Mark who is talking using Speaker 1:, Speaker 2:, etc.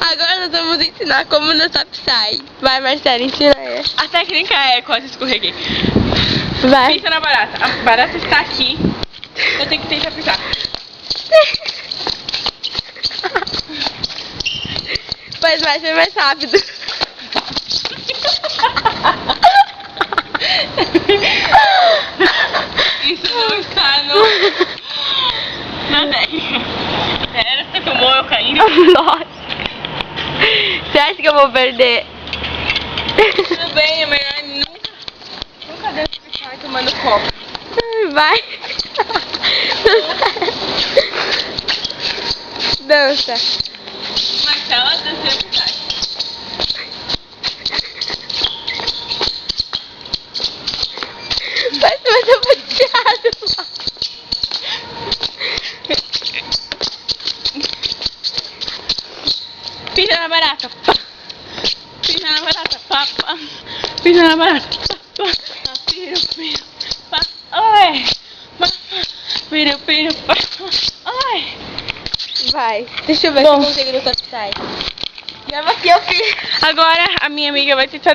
Speaker 1: Agora nós vamos ensinar como dançar Psy. Vai, Marcela, ensina aí.
Speaker 2: A técnica é, quase escorreguei.
Speaker 1: Vai.
Speaker 2: Pensa na barata. A barata está aqui. Eu tenho que tentar pisar.
Speaker 1: Faz mais, vai mais rápido.
Speaker 2: Isso não está na técnica. Sério, você filmou eu caindo?
Speaker 1: Nossa. Você acha que eu vou perder?
Speaker 2: Tudo bem, é melhor nunca deve ficar tomando copo.
Speaker 1: Vai. Dança.
Speaker 2: Marcela dançou Psy.
Speaker 1: Vai ser puxado.
Speaker 2: Pisa na barata. Pisa na barata. Papa. Pisa na barata. Papa. Piro. Papa. Oi. Piro. Oi.
Speaker 1: Vai. Deixa eu ver se eu consigo dançar Psy. Grava aqui, eu fiz.
Speaker 2: Agora a minha amiga vai tentar